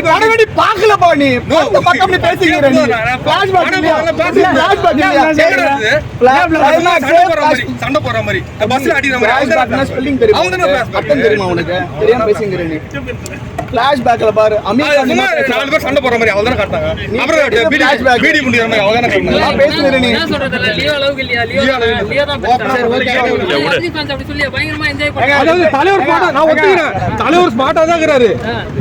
படவெடி பார்க்கலப்பா நீ பக்கம் நீ பேசிக்கிற நீ ஃபிளாஷ்பேக் சண்டை போற மாதிரி பஸ்ல அடிக்கிற மாதிரி ஸ்பெல்லிங் தெரியுமா அர்த்தம் தெரியுமா உனக்கு தெரியாம பேசிக்கிற நீ ஃபிளாஷ்பேக்ல பாரு அமீர் நாலு பேர் சண்டை போற மாதிரி அவதான காட்டாங்க அப்புறம் வீடியோ முடியற மாதிரி அவதான காட்டுறாங்க பேசுற நீ என்ன சொல்றதுல லியோ அளவுக்கு இல்லையா லியோ தான் அப்படி சொல்லி பயங்கரமா என்ஜாய் பண்ணி அதாவது தலைவர் ஸ்மார்ட்டா நான் ஒத்துக்கிறேன் தலைவர் ஸ்மார்ட்டா தான் இருக்காரு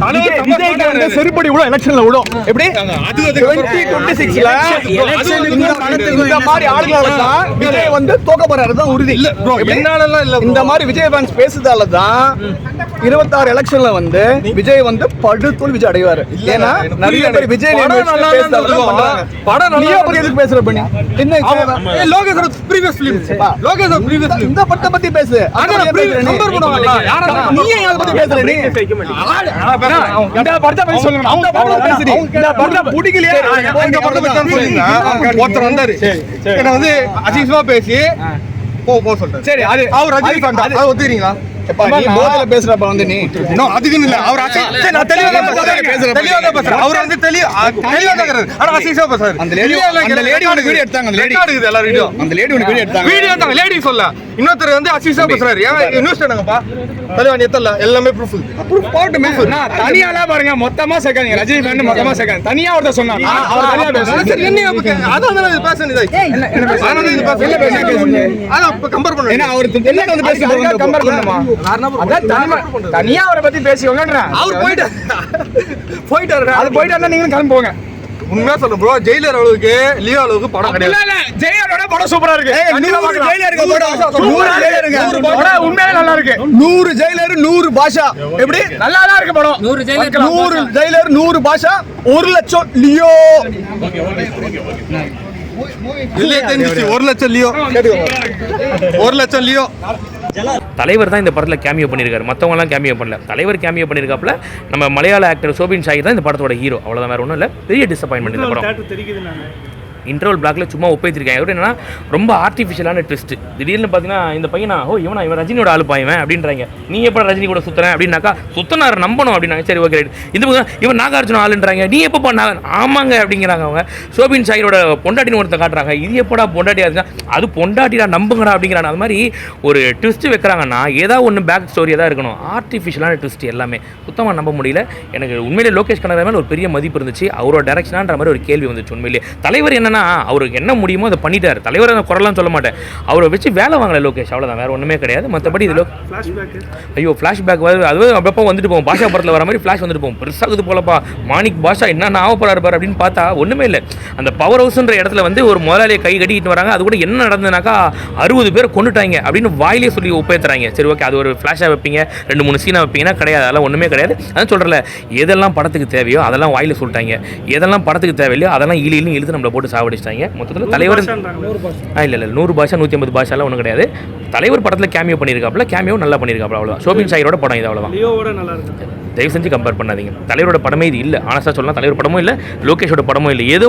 தலைவர் விஜய் வந்து செருப்படி விடும் எலெக்ஷன்ல விடும் எப்படி அது 2026ல இந்த மாதிரி ஆளுங்களால தான் விஜய் வந்து தோக்க போறாரு தான் உறுதி இல்ல ப்ரோ என்னாலலாம் இல்ல இந்த மாதிரி விஜய் ஃபேன்ஸ் பேசுதால தான் 26 எலெக்ஷன்ல வந்து விஜய் வந்து படுதோல் விஜய் அடைவாரு ஏன்னா நிறைய பேர் விஜய் படம் நல்லா எதுக்கு பேசுற பண்ணி என்ன லோகேஷோட ப்ரீவியஸ் ஃபிலிம் லோகேஷோட ப்ரீவியஸ் ஃபிலிம் இந்த படத்தை பத்தி பேசு நம்பர் பண்ணுவாங்க யாரா நீ ஏன் அத பத்தி பேசுற நீ இந்த படத்தை பத்தி சொல்லணும் அந்த படத்தை பேசுறீ இந்த படத்தை பிடிக்கலையே அந்த படத்தை பத்தி சொல்லுங்க ஒருத்தர் வந்தாரு என்ன வந்து அசிங்கமா பேசி போ சொல்றேன் சரி அது அவர் ரஜினி ஃபேன் அது ஒத்துறீங்களா நீ போதல பேசுறப்ப வந்து நீ நோ அதுக்கு இல்ல அவர் சரி நான் தெளிவா பேசுறேன் அவர் வந்து தெளிவா பேசுறாரு ஆனா அசிங்கமா பேசுறாரு அந்த லேடி ஒரு வீடியோ எடுத்தாங்க அந்த லேடி எடுக்குது எல்லா வீடியோ அந்த லேடி ஒரு வீடியோ எடுத்தாங்க வீடியோ எடுத்தாங்க லேடி சொல்ல இன்னொருத்தர் வந்து அசிங்கமா பேசுறாரு ஏன் நியூஸ் என்னங்கப்பா தெளிவா எத்தல எல்லாமே ப்ரூஃப் போட்டுமே நான் தனியால பாருங்க மொத்தமா சேர்க்காதீங்க ரஜினி ஃபேன் மொத்தமா சேர்க்காதீங்க தனியா ஒருத்தர் சொன்னாங்க அவர் தனியா பேசுறாரு சரி என்ன அதான் இது பேச இது பேச அத கம்பேர் பண்ணு ஏன்னா அவர் என்ன வந்து பேசி கம்பேர் பண்ணுமா தனியா அவரை பத்தி பேசிக்கோங்க அவர் போயிட்டாரு அது போயிட்டாருன்னா நீங்களும் கிளம்பி போங்க உண்மையா சொல்றேன் ப்ரோ ஜெயிலர் அளவுக்கு லியோ அளவுக்கு படம் கிடையாது ஜெயிலரோட படம் சூப்பரா இருக்கு 100 உண்மையாவே நல்லா இருக்கு 100 ஜெயிலர் 100 பாஷா எப்படி நல்லா தான் இருக்கு படம் 100 ஜெயிலர் 100 பாஷா 1 லட்சம் லியோ 1 லட்சம் லியோ 1 லட்சம் லியோ தலைவர் தான் இந்த படத்தில் கேமியோ பண்ணியிருக்காரு, மற்றவங்களாம் கேமியோ பண்ணல. தலைவர் கேமியோ பண்ணியிருக்காப்புல. நம்ம மலையாள ஆக்டர் சோபின் ஷாஹி தான் இந்த படத்தோட ஹீரோ. அவ்வளோதான், வேறு ஒன்றும் இல்லை. பெரிய டிசப்பாயின்மெண்ட் இந்த படம். இன்டர்வல் பிளாக்ல சும்மா ஒப்பேத்திருக்காங்க. எப்படி என்னன்னா ரொம்ப ஆர்டிஃபிஷியலான ட்விஸ்ட். திடீர்னு பார்த்தீங்கன்னா இந்த பையனா இவன் ரஜினியோட ஆளு பாய்வன் அப்படின்றாங்க. நீ எப்போ ரஜினி கூட சுற்றுறேன் அப்படின்னாக்கா சுத்தனார் நம்பணும் அப்படின்னாங்க. சரி ஓகே ரைட். இந்த இவன் நாகார்ஜுன ஆளுன்றாங்க. நீ எப்போ பண்ணாங்க ஆமாங்க அப்படிங்கிறாங்க அவங்க. சோபின் ஷாஹியோட பொண்டாட்டின்னு ஒருத்த காட்டுறாங்க. இது எப்படா பொண்டாட்டி ஆச்சுன்னா அது பொண்டாட்டிடா நம்புங்கடா அப்படிங்கிறாங்க. அது மாதிரி ஒரு ட்விஸ்ட் வைக்கிறாங்கன்னா ஏதாவது ஒன்று பேக் ஸ்டோரியாக தான் இருக்கணும். ஆர்டிஃபிஷியலான ட்விஸ்ட் எல்லாமே சுத்தமாக நம்ப முடியல. எனக்கு உண்மையிலே லோகேஷ் கனகராஜ் மேலே ஒரு பெரிய மதிப்பு இருந்துச்சு. அவரோட டைரக்ஷனான்ற மாதிரி ஒரு கேள்வி வந்துச்சு. உண்மையிலே தலைவர் என்னன்னா அவருக்கு என்ன முடியுமோ அதை பண்ணிட்டாரு. தலைவர் குரலாம் சொல்ல மாட்டேன். அவரை வச்சு வேலை வாங்கல லோகேஷ், அவ்வளோதான், வேற ஒன்றுமே கிடையாது. மற்றபடி இது ஐயோ ஃப்ளாஷ்பேக் அது அப்பப்போ வந்துட்டு போவோம். பாஷா படத்தில் வர மாதிரி ஃப்ளாஷ் வந்துட்டு போவோம். பெருசாகுது போலப்பா மாணிக் பாஷா என்னென்ன ஆகப்படாரு பாரு அப்படின்னு பார்த்தா ஒன்றுமே இல்லை. அந்த பவர் ஹவுஸ்ன்ற இடத்துல வந்து ஒரு முதலாளியை கை கட்டிக்கிட்டு வராங்க. அது கூட என்ன நடந்ததுனாக்கா 60 பேர் கொண்டுட்டாங்க அப்படின்னு வாயிலே சொல்லி ஒப்பேத்துறாங்க. சரி ஓகே, அது ஒரு ஃப்ளாஷாக வைப்பீங்க, 2-3 சீனாக வைப்பீங்கன்னா கிடையாது, அதெல்லாம் ஒன்றுமே கிடையாது. அதான் சொல்கிறல, எதெல்லாம் படத்துக்கு தேவையோ அதெல்லாம் வாயில சொல்லிட்டாங்க. எதெல்லாம் படத்துக்கு தேவையில்லையோ அதெல்லாம் இழுன்னு இழுத்து நம்மளை போட்டு சாவடிச்சிட்டாங்க. மொத்தத்தில் தலைவர் இல்லை 100 பாஷா 150 பாஷாலாம் ஒன்றும் கிடையாது. தலைவர் படத்தில் கேமியோ பண்ணியிருக்காப்புல, கேமியோ நல்லா பண்ணியிருக்காப்புல, அவ்வளோதான். சோபின் ஷாஹியோட படம் இது, அவ்வளோதான். தயவு செஞ்சு கம்பேர் பண்ணாதீங்க. தலைவரோட படமே இது இல்லை. ஆனஸ்டாக சொல்லலாம், தலைவர் படமும் இல்லை, லோகேஷோட படமும் இல்லை. ஏதோ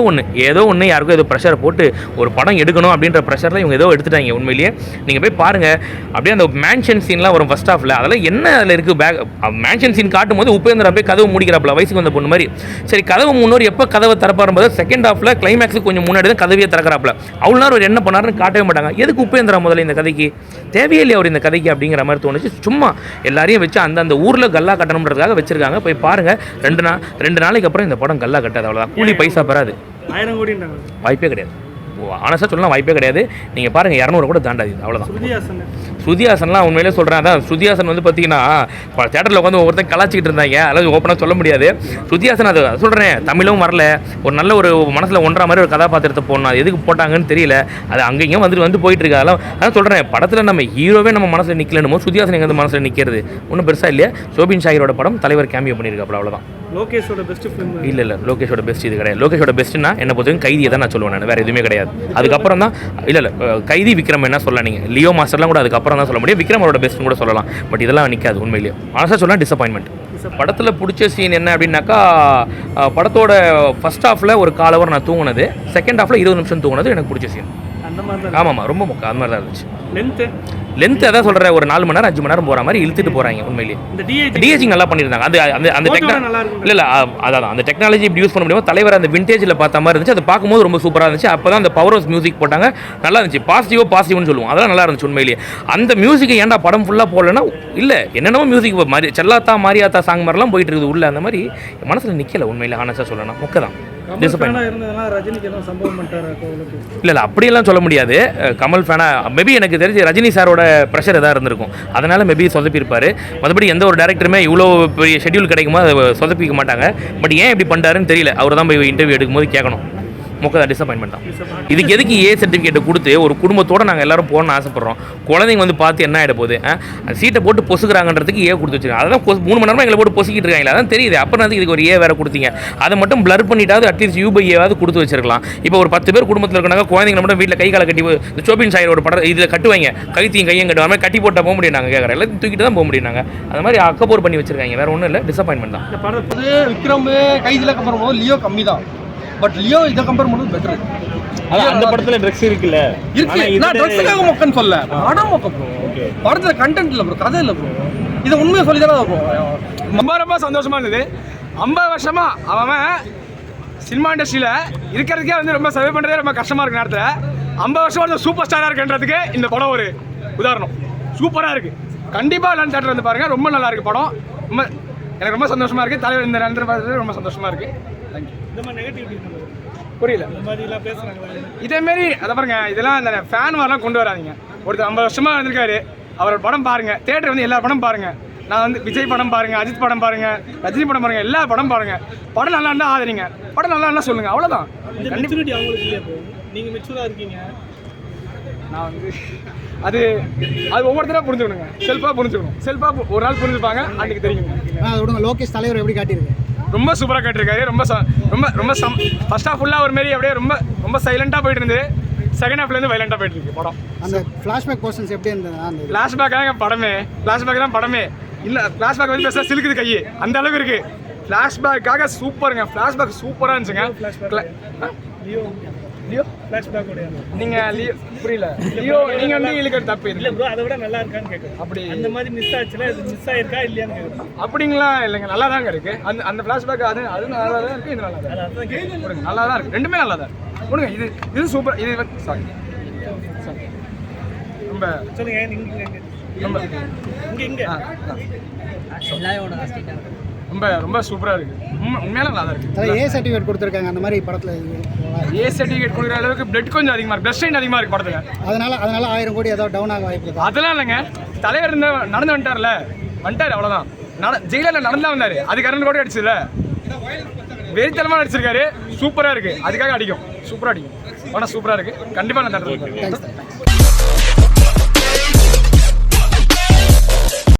ஒன்று யாருக்கும் ஏதோ ப்ரெஷரை போட்டு ஒரு படம் எடுக்கணும் அப்படின்ற ப்ரெஷரில் இவங்க ஏதோ எடுத்துட்டாங்க. உண்மையிலேயே நீங்கள் போய் பாருங்கள். அப்படியே அந்த மேன்ஷன் சீன்லாம் வரும் ஃபர்ஸ்ட் ஹாஃபில். அதெல்லாம் என்ன அதில் இருக்குது? மேன்ஷன் சீன் காட்டும் போது உபேந்திரா போய் கதவு முடிக்கிறாப்புல, வயசுக்கு வந்த பொண்ணு மாதிரி. சரி, கதவு முன்னோர் எப்போ கதவை திறப்பாரும்போது செகண்ட் ஹாஃபில் கிளைமேக்ஸுக்கு கொஞ்சம் முன்னாடி தான் கதவியை திறக்கிறாப்புல. அவ்வளோ நேரம் அவர் என்ன பண்ணாருன்னு காட்டவே மாட்டாங்க. எதுக்கு உபேந்திரா முதல்ல இந்த கதைக்கு தேவையில்லை அவர் இந்த கதைக்கு அப்படிங்கிற மாதிரி தோணுச்சு. சும்மா எல்லாரையும் வச்சு அந்த ஊரில் கல்லா கட்டணுன்றதுக்காக வச்சிருக்காங்க. போய் பாருங்க. 2 நாளைக்கு அப்புறம் இந்த படம் கல்லா கட்டாது, அவ்வளோதான். கூலி பைசா பெறாது. 1000 கோடி வாய்ப்பே கிடையாது. ஆனஸ்டாக சொல்லலாம், வாய்ப்பே கிடையாது. நீங்கள் பாருங்கள், 200 கூட தாண்டாது, அவ்வளோதான். ஸ்ருதிஹாசன்லாம் உண்மையிலே சொல்கிறேன். அதான் ஸ்ருதிஹாசன் வந்து பார்த்தீங்கன்னா தேட்டரில் உட்காந்து ஒவ்வொருத்தன் கலாச்சிக்கிட்டு இருந்தாங்க. அதாவது ஓப்பனாக சொல்ல முடியாது. ஸ்ருதிஹாசன் அது சொல்கிறேன், தமிழும் வரல, ஒரு நல்ல ஒரு மனசில் ஒன்றா மாதிரி ஒரு கதாபாத்திரத்தை போடணும். அது எதுக்கு போட்டாங்கன்னு தெரியல. அது அங்கேயும் வந்து போயிட்டு இருக்கு. அதான் சொல்கிறேன், படத்தில் நம்ம ஹீரோவே நம்ம மனசில் நிற்கலனுமோ ஸ்ருதிஹாசன் எங்கே மனசில் நிற்கிறது ஒன்றும் பெருசாக இல்லையா. சோபின் ஷாஹியோட படம் தலைவர் கேமியோ பண்ணியிருக்காப்புல, அவ்வளோதான். லோகேஷோட பெஸ்ட் ஃபிலிம் இல்லை லோகேஷோட பெஸ்ட் இது கிடையாது. லோகேஷோட பெஸ்ட்னா என்ன பொறுத்தவரைக்கும் கைதியை தான் நான் சொல்லுவேன். நான் வேறு எதுவுமே கிடையாது. அதுக்கப்புறம் தான் இல்லை கைதி விக்ரம் என்ன சொல்ல, நீங்கள் லியோ மாஸ்டர்லாம் கூட அதுக்கப்புறம் தான் சொல்ல முடியும். விக்ரம் அவரோட பெஸ்ட்னு கூட சொல்லலாம். பட் இதெல்லாம் நிற்காது உண்மையிலேயே. ஆனஸ்டாக சொல்லலாம், டிசப்பாயின்மெண்ட். படத்தில் பிடிச்ச சீன் என்ன அப்படின்னாக்கா, படத்தோட ஃபர்ஸ்ட் ஹாஃபில் ஒரு 1/4 ஹவர் நான் தூங்கினது, செகண்ட் ஹாஃபில் 20 நிமிஷம் தூங்கினது எனக்கு பிடிச்ச சீன். ஆமாம் ரொம்ப அந்த மாதிரி தான் இருந்துச்சு. லென்த் அதான் சொல்கிறேன், ஒரு 4 மணி நேரம் 5 மணி நேரம் போகிற மாதிரி இழுத்துட்டு போகிறாங்க உண்மையிலேயே. இந்த DH டிஏஜிங் நல்லா பண்ணியிருந்தாங்க. அந்த அந்த அந்த நல்லா இருக்கும். இல்லை அதான் அந்த டெக்னாலஜி இப்படி யூஸ் பண்ண முடியுமோ தலைவர் அந்த விண்டேஜில் பார்த்த மாதிரி இருந்துச்சு. அதை பார்க்கும்போது ரொம்ப சூப்பராக இருந்துச்சு. அப்போ தான் அந்த பவர் ஹவுஸ் மியூசிக் போட்டாங்க, நல்லா இருந்துச்சு. பாசிட்டிவ்னு சொல்லுவோம், அதெல்லாம் நல்லா இருந்துச்சு உண்மையிலேயே. அந்த மியூசிக்கை ஏன்டா படம் ஃபுல்லாக போடலன்னா இல்லை என்னென்னமோ மியூசிக் மாதிரி செல்லாத்தா மாரியாத்தா சாங் மாதிரிலாம் போயிட்டு இருக்குது உள்ள. அந்த மாதிரி மனசில் நிற்கலை உண்மையிலே. ஆனஸ்டாக சொல்லணும் மொக்க தான். இல்லை அப்படியெல்லாம் சொல்ல முடியாது. கமல் ஃபேனா மேபி எனக்கு தெரிஞ்சு ரஜினி சாரோட ப்ரெஷர் எதாவது இருந்திருக்கும், அதனால் மேபி சொதப்பியிருப்பார். மற்றபடி எந்த ஒரு டேரக்டருமே இவ்வளோ பெரிய ஷெட்யூல் கிடைக்குமோ அதை சொதப்பிக்க மாட்டாங்க. பட் ஏன் இப்படி பண்ணுறாருன்னு தெரியல. அவர் தான் போய் இன்டர்வியூ எடுக்கும்போது கேட்கணும். மொக்க டிசப்பாயின்மெண்ட் தான். இதுக்கு எதுக்கு ஏ சர்டிஃபிகேட்டை கொடுத்து ஒரு குடும்பத்தோடு நாங்கள் எல்லோரும் போகணும்னு ஆசைப்பட்றோம். குழந்தைங்க வந்து பார்த்து என்ன ஆகிட போகுது, சீட்டை போட்டு பொசுக்கிறாங்கன்றதுக்கு ஏ கொடுத்து வச்சுருக்காங்க. அதான் 3 மணி நேரமாக எங்களை போட்டு பொசுக்கிட்டு இருக்காங்களா, அதான் தெரியுது. அப்புறம் இதுக்கு ஒரு ஏ வேறு கொடுத்தீங்க. அதை மட்டும் பிளர் பண்ணிட்டாவது அட்லீஸ்ட் யூபையாவது கொடுத்து வச்சிருக்கலாம். இப்போ ஒரு 10 பேர் குடும்பத்தில் இருக்கிறாங்க, குழந்தைங்க மட்டும் வீட்டில் கை காலை கட்டி இந்த சோபின் சாயர் ஒரு படம் இதில் கட்டுவாங்க, கைத்தையும் கையும் கட்டுவாங்க, கட்டி போட்டால் போக முடியும். நாங்கள் கேட்குறேன் எல்லாத்தையும் தூக்கிட்டு தான் போக முடியும். நாங்கள் அந்த மாதிரி அக்கப்போர் பண்ணி வச்சிருக்காங்க, வேறு ஒன்றும் இல்லை. டிசப்பாயின்மெண்ட் தான். விக்ரம் கைதில் கம்பேர் பண்ணும்போது லியோ கம்மி தான். பட் லியோ இதை கம்பேர் பண்ணுறது பெட்டர். அந்த படத்துல ட்ரக்ஸ் இருக்குல்ல, நான் ட்ரக்ஸுக்காக மொக்கன்னு சொல்ல, படம் மொக்க ப்ரோ. படத்துல கண்டென்ட் இல்லை ப்ரோ, கதை இல்லை ப்ரோ. இதை உண்மையை சொல்லி தானே ப்ரோ. ரொம்ப சந்தோஷமா இருந்தது. 50 வருஷமா அவன் சினிமா இண்டஸ்ட்ரியில் இருக்கிறதுக்கே வந்து ரொம்ப சர்வே பண்ணுறதே ரொம்ப கஷ்டமா இருக்கு நேரத்தில். 50 வருஷமா ஒரு சூப்பர் ஸ்டாராக இருக்குன்றதுக்கு இந்த படம் ஒரு உதாரணம். சூப்பராக இருக்கு. கண்டிப்பாக எல்லாரும் தேட்டர் வந்து பாருங்க, ரொம்ப நல்லா இருக்கு படம். ரொம்ப எனக்கு ரொம்ப சந்தோஷமா இருக்கு. தலைவர் இந்த நேரத்தில் பார்த்துட்டு ரொம்ப சந்தோஷமா இருக்கு. தேங்க்யூ. இந்த மாதிரி நெகட்டிவிட்டி புரியல. இந்த மாதிரிலாம் பேசுகிறாங்க. இதேமாரி அதை பாருங்க, இதெல்லாம் அந்த ஃபேன் மாதிரிலாம் கொண்டு வராதிங்க. ஒருத்தர் 50 வருஷமா வந்திருக்காரு, அவரோட படம் பாருங்க. தேட்டர் வந்து எல்லா படம் பாருங்க. நான் வந்து விஜய் படம் பாருங்க, அஜித் படம் பாருங்க, ரஜினி படம் பாருங்க, எல்லா படம் பாருங்க. படம் நல்லா இருந்தால் ஆதரிங்க, படம் நல்லா இருந்தால் சொல்லுங்க, அவ்வளோதான். மெச்சூரிட்டி அவங்களுக்கு இல்லையா ப்ரோ? நீங்கள் மெச்சூராக இருக்கீங்க. நான் வந்து அது ஒவ்வொருத்தராக புரிஞ்சுக்கணுங்க. செல்ஃபாக புரிஞ்சுக்கணும். செல்ஃபாக ஒரு நாள் புரிஞ்சுப்பாங்க, அன்றைக்கி தெரியுங்க. விடுங்க. லோகேஷ் தலைவர் எப்படி காட்டியிருக்கு? ரொம்ப சூப்பராக காட்டியிருக்காரு. ரொம்ப ஃபர்ஸ்ட் ஹாஃப் ஃபுல்லாக ஒரு மாரி அப்படியே ரொம்ப சைலண்டாக போயிட்டு இருந்து, செகண்ட் ஹாஃப்லேருந்து வைலண்டாக போயிட்டு இருக்கு படம். அந்த ஃப்ளாஷ்பேக் போர்ஷன்ஸ் எப்படி இருந்தது? ஃப்ளாஷ்பேக்காக படமே, ஃப்ளாஷ்பேக் தான் படமே. இல்லை ஃப்ளாஷ்பேக் வந்து பேச சிலுக்குது கையே, அந்த அளவுக்கு இருக்கு. ஃப்ளாஷ்பேக்காக சூப்பருங்க. ஃப்ளாஷ்பேக் சூப்பராக இருந்துச்சுங்க. லியோ ஃப்ளாஷ்பேக் நீங்கள் லியோ புரியல. லியோ நீங்கள் வந்து இழுக்கிற தப்பு இல்லை ப்ரோ, அதை விட நல்லா இருக்கான்னு கேட்குறேன். அப்படி அந்த மாதிரி மிஸ் ஆச்சுன்னா இது மிஸ் ஆயிருக்கா இல்லையான்னு கேட்குறேன். அப்படிங்களா? இல்லைங்க, நல்லா தாங்க இருக்கு. அந்த ஃப்ளாஷ்பேக் அது நல்லா தான் இருக்கு. இது நல்லா தான் இருக்கு. நல்லா தான் இருக்கு. ரெண்டுமே நல்லா தான் இருக்கு. கொடுங்க. இது சூப்பர். இது சாரி ரொம்ப சொல்லுங்க. ரொம்ப ரொம்ப ரொம்ப சூப்பராக இருக்கு. உண்மையில நல்லா தான் இருக்கு. ஏ சர்டிஃபிகேட் கொடுத்துருக்காங்க. அந்த மாதிரி படத்தில் ஏ சர்டிஃபிகேட் கொடுக்குற அளவுக்கு பிளட் கொஞ்சம் அதிகமாக இருக்கு. பிளட் ஸ்ட்ரெயின் அதிகமாக இருக்கு படத்துல. அதனால 1000 கோடி ஏதோ டவுன் ஆக வாய்ப்பு இருக்கு. அதெல்லாம் இல்லைங்க. தலைவர் நடந்து வந்துட்டார் அவ்வளோதான். ஜெயிலில் நடந்து தான் வந்தார். அதுக்கு 200 கோடி அடிச்சதுல வெறித்தனமாக நடிச்சிருக்காரு. சூப்பராக இருக்கு. அதுக்காக அடிக்கும். சூப்பராக அடிக்கும். ஆனால் சூப்பராக இருக்கு. கண்டிப்பாக நான் தட்டுறேன்.